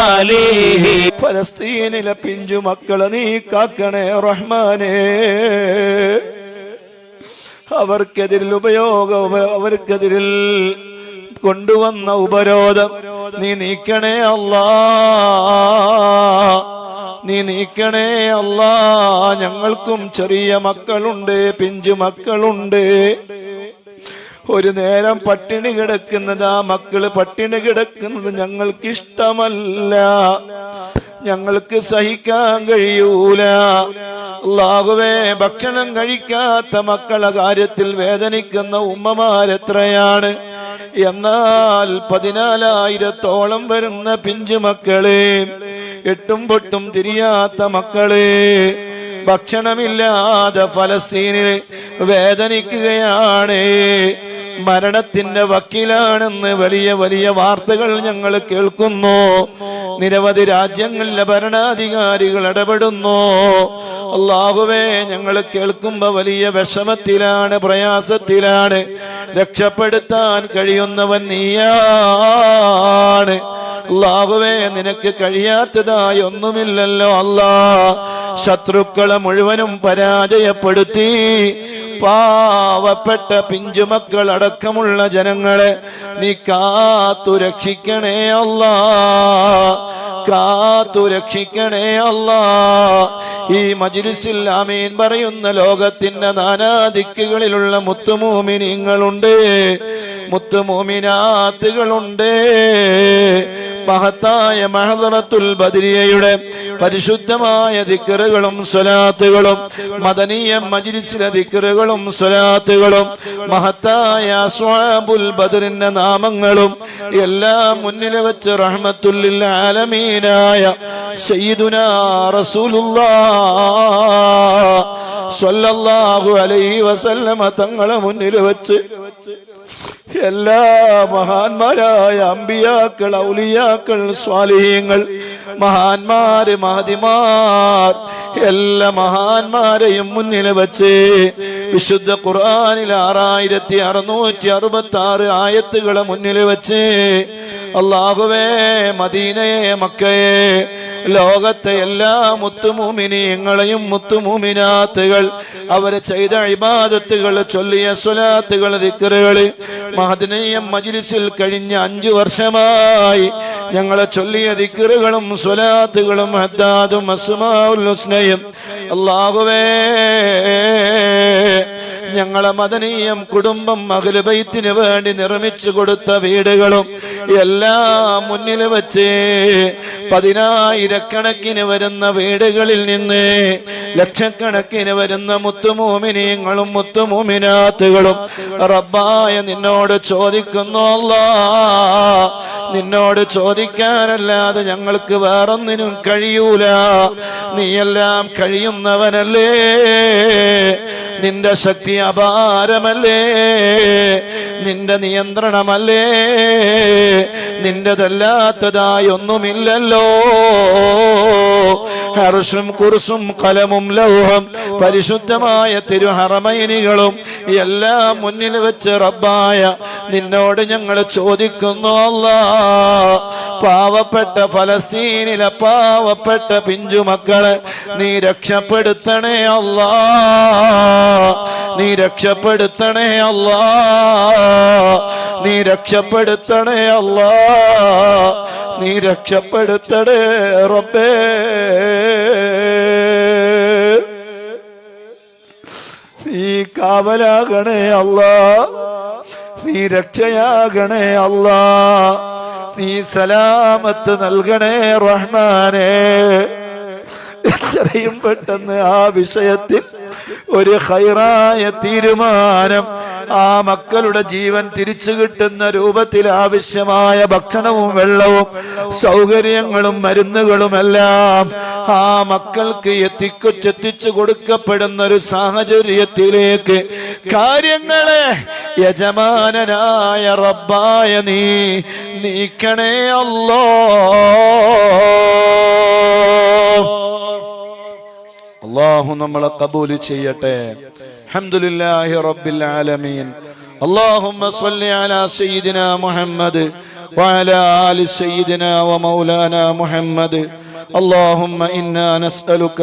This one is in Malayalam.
ആലിഹി. ഫലസ്തീനിലെ പിഞ്ചു മക്കളെ നീ കാക്കണേ റഹ്മാനേ. അവർക്കെതിരിൽ അവർക്കെതിരിൽ കൊണ്ടുവന്ന ഉപരോധം നീ നീക്കണേ അല്ലാ, നീ നീക്കണേ അല്ലാ. ഞങ്ങൾക്കും ചെറിയ മക്കളുണ്ട്, പിഞ്ചു മക്കളുണ്ട്. ഒരു നേരം പട്ടിണി കിടക്കുന്നത്, ആ മക്കള് പട്ടിണി കിടക്കുന്നത് ഞങ്ങൾക്കിഷ്ടമല്ല, ഞങ്ങൾക്ക് സഹിക്കാൻ കഴിയൂല. അല്ലാഹുവേ, ഭക്ഷണം കഴിക്കാത്ത മക്കളെ കാര്യത്തിൽ വേദനിക്കുന്ന ഉമ്മമാരെത്രയാണ്. എന്നാൽ 14,000-ഓളം വരുന്ന പിഞ്ചു മക്കളെ, എട്ടും പൊട്ടും തിരിയാത്ത മക്കളെ ഭക്ഷണമില്ലാതെ ഫലസ്തീനിൽ വേദനിക്കുകയാണ്, മരണത്തിന്റെ വക്കീലാണെന്ന് വലിയ വലിയ വാർത്തകൾ ഞങ്ങൾ കേൾക്കുന്നു. നിരവധി രാജ്യങ്ങളിലെ ഭരണാധികാരികൾ ഇടപെടുന്നു. അല്ലാഹുവേ, ഞങ്ങൾ കേൾക്കുമ്പോ വലിയ വിഷമത്തിലാണ്, പ്രയാസത്തിലാണ്. രക്ഷപ്പെടുത്താൻ കഴിയുന്നവൻ നീയാണ്. അല്ലാഹുവേ, നിനക്ക് കഴിയാത്തതായി ഒന്നുമില്ലല്ലോ അല്ലാ. ശത്രുക്കളെ മുഴുവനും പരാജയപ്പെടുത്തി പാവപ്പെട്ട പിഞ്ചുമക്കൾ അടക്കമുള്ള ജനങ്ങളെ നീ കാത്തു രക്ഷിക്കണേ അല്ലാ, കാത്തു രക്ഷിക്കണേ അല്ലാ. ഈ മജ്ലിസിൽ ആമീൻ പറയുന്ന ലോകത്തിന്റെ നാനാദിക്കുകളിലുള്ള മുത്തുമൂമിനീങ്ങളുണ്ട്, മുത്തുമൂമിനാത്തുകളുണ്ട്. മഹത്തായ മഹദറത്തുൽ ബദരിയയുടെ പരിശുദ്ധമായ ദിക്റുകളും സ്വലാത്തുകളും, മദനിയ മജ്ലിസിലെ ദിക്റുകളും സ്വലാത്തുകളും, മഹത്തായ അസ്ഹാബുൽ ബദറിന്റെ നാമങ്ങളും എല്ലാം മുന്നിൽ വെച്ച് റഹ്മത്തുൽ ലിൽ ആലമീനായ സയ്യിദുനാ റസൂലുള്ളാഹ് സ്വല്ലല്ലാഹു അലൈഹി വസല്ലമ തങ്ങളെ മുന്നിൽ വെച്ച് എല്ലാ മഹാന്മാരായ അമ്പിയാക്കൾ, ഔലിയാക്കൾ, സ്വാലിഹീങ്ങൾ, മഹാന്മാര്, മഹദിമാർ, എല്ലാ മഹാന്മാരെയും മുന്നിൽ വെച്ച് വിശുദ്ധ ഖുർആനിൽ 6666 ആയത്തുകളെ മുന്നിൽ വെച്ച് അല്ലാഹുവേ, മദീനയെ, മക്കയെ, ലോകത്തെ എല്ലാ മുത്തുമൂമിനീങ്ങളെയും മുത്തുമൂമിനാത്തുകൾ അവരെ ചെയ്ത ഇബാദത്തുകൾ, ചൊല്ലിയ സ്വലാത്തുകൾ, ദിക്റുകൾ മഹദനിയ മജ്ലിസിൽ കഴിഞ്ഞ 5 വർഷമായി ഞങ്ങളെ ചൊല്ലിയ ദിക്റുകളും സ്വലാത്തുകളും ഹദ്ദാദും അസ്മാഉൽ ഹുസ്നയും അല്ലാഹുവേ, ഞങ്ങളെ മദനീയം കുടുംബം അഹ്ലു ബൈത്തിന് വേണ്ടി നിർമ്മിച്ചു കൊടുത്ത വീടുകളും എല്ലാം മുന്നിൽ വെച്ച് 10,000-കണക്കിന് വരുന്ന വീടുകളിൽ നിന്ന് ലക്ഷക്കണക്കിന് വരുന്ന മുത്തുമൂമിനീങ്ങളും മുത്തുമൂമിനാത്തുകളും റബ്ബായ നിന്നോട് ചോദിക്കുന്നു അല്ലാഹ്, നിന്നോട് ചോദിക്കാനല്ലാതെ ഞങ്ങൾക്ക് വേറൊന്നിനും കഴിയൂല. നീയെല്ലാം കഴിയുന്നവനല്ലേ, നിന്റെ ശക്തി അപാരമല്ലേ, നിന്റെ നിയന്ത്രണമല്ലേ, നിന്റെതല്ലാത്തതായി ഒന്നുമില്ലല്ലോ. അർശും കുർസും ഖലമും ലൗഹം പരിശുദ്ധമായ തിരുഹറമൈനികളും എല്ലാം മുന്നിൽ വെച്ച് റബ്ബായ നിന്നോട് ഞങ്ങൾ ചോദിക്കുന്നു അല്ലാഹ്, പാവപ്പെട്ട ഫലസ്തീനിലെ പാവപ്പെട്ട പിഞ്ചുമക്കളെ നീ രക്ഷപ്പെടുത്തണേ അല്ലാഹ്, നീ രക്ഷപ്പെടുത്തണേ അല്ലാഹ്, നീ രക്ഷപ്പെടുത്തണേ അല്ലാഹ്, നീ രക്ഷപ്പെടുത്തണേ റബ്ബേ. നീ കാവലാകണേ അല്ലാഹ്, നീ രക്ഷയാകണേ അല്ലാഹ്, നീ സലാമത്ത് നൽകണേ റഹ്മാനേ. എത്രയും പെട്ടെന്ന് ആ വിഷയത്തിൽ ഒരു ഖൈറായ തീരുമാനം, ആ മക്കളുടെ ജീവൻ തിരിച്ചു കിട്ടുന്ന രൂപത്തിൽ ആവശ്യമായ ഭക്ഷണവും വെള്ളവും സൗകര്യങ്ങളും മരുന്നുകളുമെല്ലാം ആ മക്കൾക്ക് എത്തിച്ചു കൊടുക്കപ്പെടുന്ന ഒരു സാഹചര്യത്തിലേക്ക് കാര്യങ്ങളെ യജമാനനായ റബ്ബായ നീ നീക്കണേ അല്ലാഹു നമ്മളെ ഖബൂൽ ചെയ്യട്ടെ. അൽഹംദുലില്ലാഹി റബ്ബിൽ ആലമീൻ. അല്ലാഹുമ്മ സ്വല്ലി അലാ സയ്യിദിനാ മുഹമ്മദ് وعلى آل سيدنا ومولانا محمد. اللهم إنا نسألك